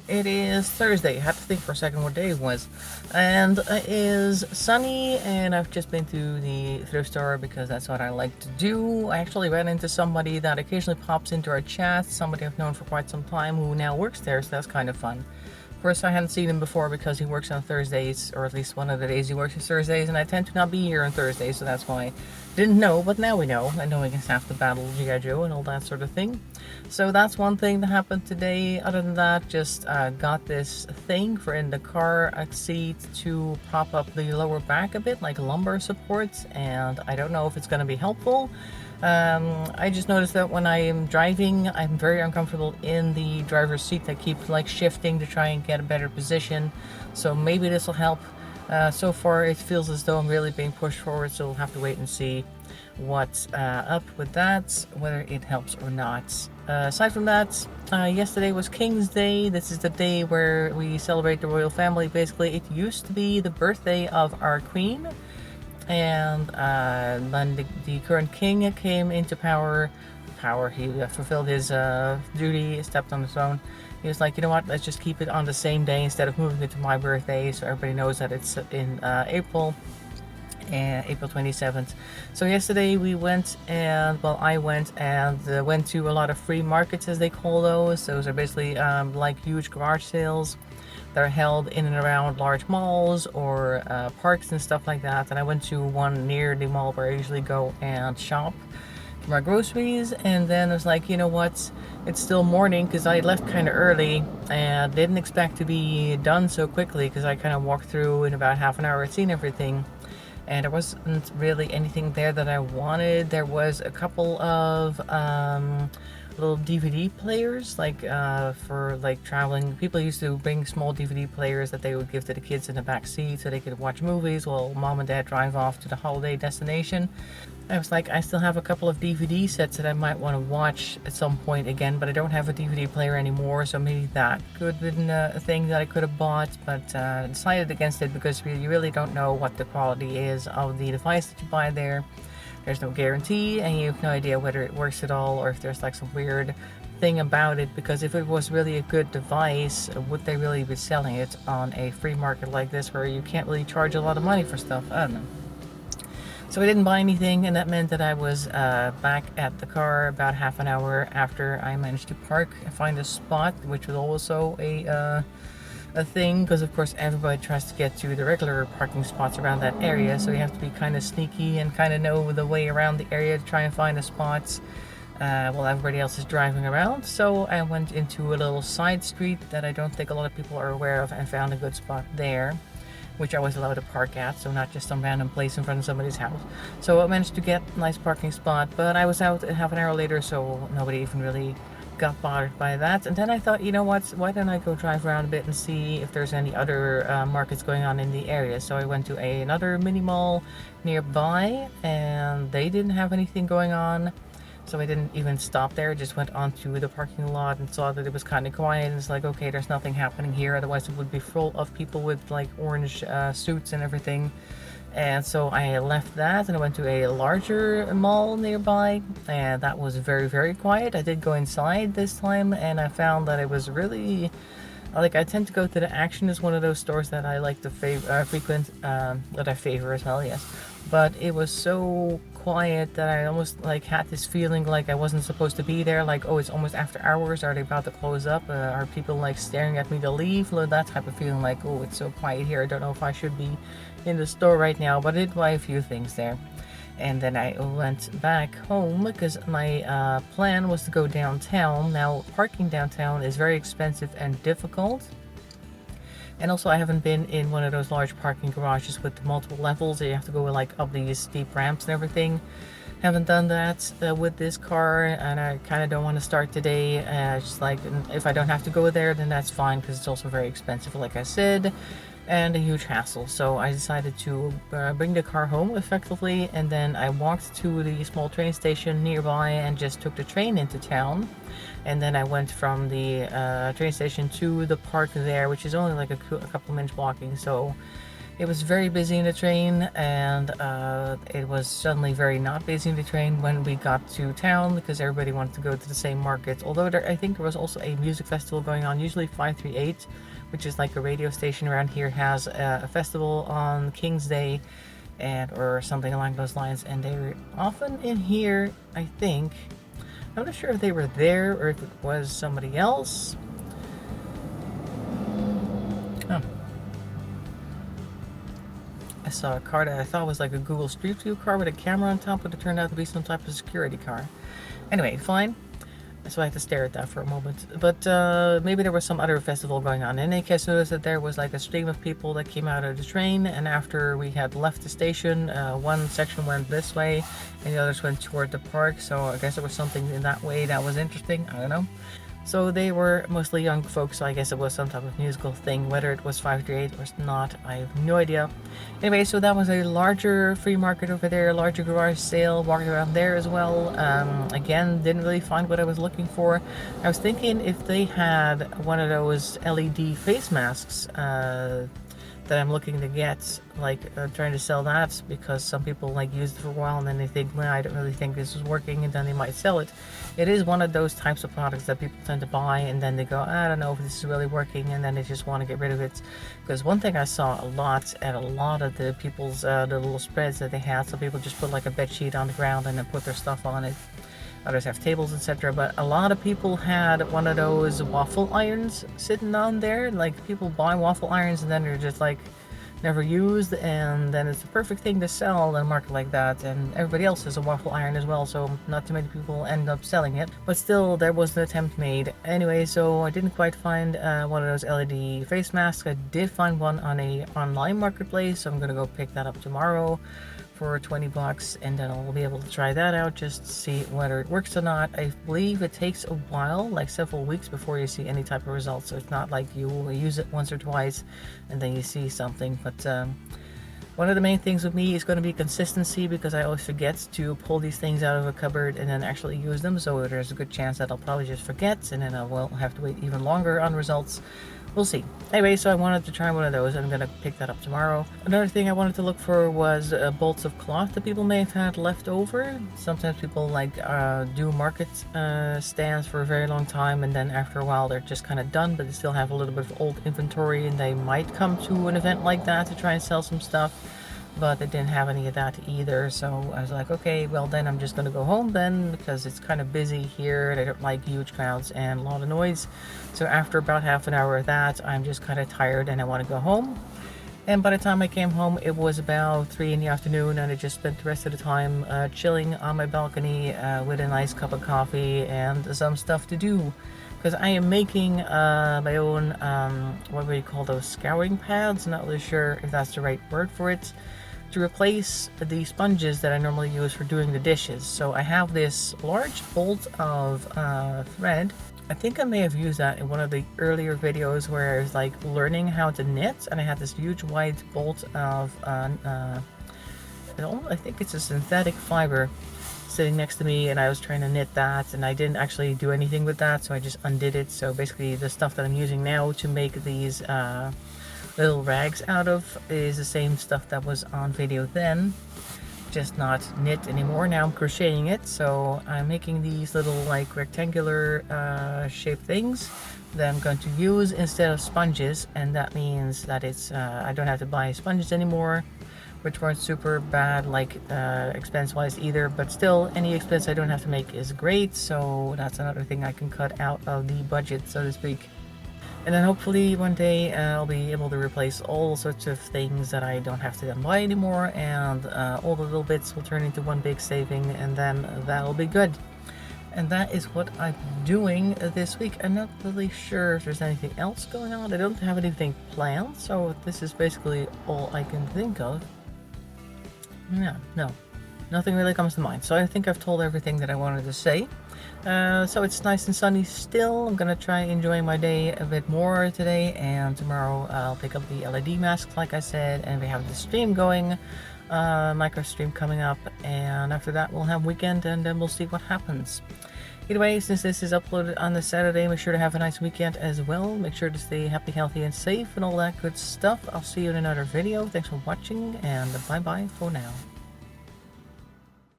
It is Thursday. I had to think for a second what day it was. And it is sunny, and I've just been to the thrift store because that's what I like to do. I actually ran into somebody that occasionally pops into our chat, somebody I've known for quite some time who now works there, so that's kind of fun. Of course, I hadn't seen him before because he works on Thursdays, or at least one of the days he works is Thursdays, and I tend to not be here on Thursdays, so that's why I didn't know, but now we know. I know we can have to battle G.I. Joe and all that sort of thing. So that's one thing that happened today. Other than that, just got this thing for in the car seat to prop up the lower back a bit, like lumbar supports, and I don't know if it's going to be helpful. I just noticed that when I am driving, I'm very uncomfortable in the driver's seat. I keep like shifting to try and get a better position. So maybe this will help. So far, it feels as though I'm really being pushed forward, so we'll have to wait and see what's up with that, whether it helps or not. Aside from that, yesterday was King's Day. This is the day where we celebrate the royal family. Basically, it used to be the birthday of our queen, and then the current king came into power. He fulfilled his duty, stepped on the throne. He was like, you know what, let's just keep it on the same day instead of moving it to my birthday, so everybody knows that it's in April. And April 27th. So yesterday we went and, well, I went and went to a lot of free markets, as they call those. Those are basically like huge garage sales that are held in and around large malls or parks and stuff like that. And I went to one near the mall where I usually go and shop for my groceries. And then I was like, you know what, it's still morning because I left kind of early and didn't expect to be done so quickly because I kind of walked through in about half an hour. I'd seen everything, and there wasn't really anything there that I wanted. There was a couple of little DVD players, like for like traveling. People used to bring small DVD players that they would give to the kids in the back seat so they could watch movies while mom and dad drive off to the holiday destination. I was like, I still have a couple of DVD sets that I might want to watch at some point again, but I don't have a DVD player anymore, so maybe that could have been a thing that I could have bought, but decided against it because you really don't know what the quality is of the device that you buy there. There's no guarantee, and you have no idea whether it works at all or if there's like some weird thing about it, because if it was really a good device, would they really be selling it on a free market like this where you can't really charge a lot of money for stuff? I don't know. So I didn't buy anything, and that meant that I was back at the car about half an hour after I managed to park and find a spot, which was also a thing, because of course everybody tries to get to the regular parking spots around that area, so you have to be kind of sneaky and kind of know the way around the area to try and find the spots while everybody else is driving around. So I went into a little side street that I don't think a lot of people are aware of and found a good spot there, which I was allowed to park at, so not just some random place in front of somebody's house. So I managed to get a nice parking spot, but I was out half an hour later, so nobody even really got bothered by that. And then I thought, you know what, why don't I go drive around a bit and see if there's any other markets going on in the area. So I went to another mini mall nearby, and they didn't have anything going on. So I didn't even stop there, just went onto the parking lot and saw that it was kind of quiet, and it's like, okay, there's nothing happening here, otherwise it would be full of people with like orange suits and everything. And so I left that and I went to a larger mall nearby, and that was very, very quiet. I did go inside this time, and I found that it was really, like, I tend to go to the Action is one of those stores that I like to frequent, that I favor as well, yes. But it was so quiet that I almost like had this feeling like I wasn't supposed to be there, like, oh, it's almost after hours, are they about to close up, are people like staring at me to leave, that type of feeling, like, oh, it's so quiet here, I don't know if I should be in the store right now. But I did buy a few things there, and then I went back home because my plan was to go downtown. Now, parking downtown is very expensive and difficult. And also, I haven't been in one of those large parking garages with multiple levels. You have to go like up these steep ramps and everything. Haven't done that with this car, and I kind of don't want to start today. Just like, if I don't have to go there, then that's fine, because it's also very expensive, like I said, and a huge hassle. So I decided to bring the car home effectively, and then I walked to the small train station nearby and just took the train into town. And then I went from the train station to the park there, which is only like a couple minutes walking. So It was very busy in the train, and it was suddenly very not busy in the train when we got to town because everybody wanted to go to the same market. Although I think there was also a music festival going on. Usually 538, which is like a radio station around here, has a festival on King's Day and or something along those lines, and they were often in here, I think. I'm not sure if they were there or if it was somebody else. Oh. I saw a car that I thought was like a Google Street View car with a camera on top, but it turned out to be some type of security car. Anyway, fine. So I had to stare at that for a moment. But maybe there was some other festival going on. In any case, I noticed that there was like a stream of people that came out of the train, and after we had left the station, one section went this way and the others went toward the park. So I guess there was something in that way that was interesting. I don't know. So they were mostly young folks, so I guess it was some type of musical thing. Whether it was 538 or not, I have no idea. Anyway, so that was a larger flea market over there, a larger garage sale, walked around there as well. Again, didn't really find what I was looking for. I was thinking if they had one of those LED face masks that I'm looking to get, like trying to sell that, because some people like use it for a while and then they think, well, I don't really think this is working, and then they might sell it. It is one of those types of products that people tend to buy and then they go, I don't know if this is really working, and then they just want to get rid of it. Because one thing I saw a lot at a lot of the people's the little spreads that they had, some people just put like a bed sheet on the ground and then put their stuff on it. Others have tables, etc. But a lot of people had one of those waffle irons sitting on there. Like, people buy waffle irons and then they're just like never used, and then it's the perfect thing to sell in a market like that. And everybody else has a waffle iron as well, so not too many people end up selling it. But still, there was an attempt made. Anyway, so I didn't quite find one of those LED face masks. I did find one on a online marketplace, so I'm gonna go pick that up tomorrow for 20 bucks, and then I'll be able to try that out just to see whether it works or not. I believe it takes a while, like several weeks, before you see any type of results. So it's not like you will use it once or twice and then you see something. But one of the main things with me is going to be consistency, because I always forget to pull these things out of a cupboard and then actually use them. So there's a good chance that I'll probably just forget, and then I will have to wait even longer on results. We'll see. Anyway, so I wanted to try one of those. I'm gonna pick that up tomorrow. Another thing I wanted to look for was bolts of cloth that people may have had left over. Sometimes people like do market stands for a very long time, and then after a while they're just kind of done, but they still have a little bit of old inventory, and they might come to an event like that to try and sell some stuff. But they didn't have any of that either, so I was like, okay, well then I'm just gonna go home then, because it's kind of busy here and I don't like huge crowds and a lot of noise. So after about half an hour of that, I'm just kind of tired and I want to go home. And by the time I came home, it was about 3 in the afternoon, and I just spent the rest of the time chilling on my balcony with a nice cup of coffee and some stuff to do. Because I am making my own, what do you call those, scouring pads? Not really sure if that's the right word for it, to replace the sponges that I normally use for doing the dishes. So I have this large bolt of thread. I think I may have used that in one of the earlier videos where I was like learning how to knit, and I had this huge white bolt of I think it's a synthetic fiber sitting next to me, and I was trying to knit that, and I didn't actually do anything with that, so I just undid it. So basically the stuff that I'm using now to make these little rags out of is the same stuff that was on video then, just not knit anymore. Now I'm crocheting it, so I'm making these little like rectangular shaped things that I'm going to use instead of sponges, and that means that it's I don't have to buy sponges anymore, which weren't super bad like expense wise either, but still any expense I don't have to make is great. So that's another thing I can cut out of the budget, so to speak. And then hopefully one day I'll be able to replace all sorts of things that I don't have to then buy anymore, and all the little bits will turn into one big saving, and then that'll be good. And that is what I'm doing this week. I'm not really sure if there's anything else going on. I don't have anything planned, so this is basically all I can think of. No, nothing really comes to mind. So I think I've told everything that I wanted to say. So it's nice and sunny still. I'm gonna try enjoying my day a bit more today, and tomorrow I'll pick up the LED masks like I said, and we have the stream going, micro stream coming up, and after that we'll have weekend, and then we'll see what happens. Either way, since this is uploaded on the Saturday, make sure to have a nice weekend as well. Make sure to stay happy, healthy, and safe, and all that good stuff. I'll see you in another video. Thanks for watching, and bye-bye for now.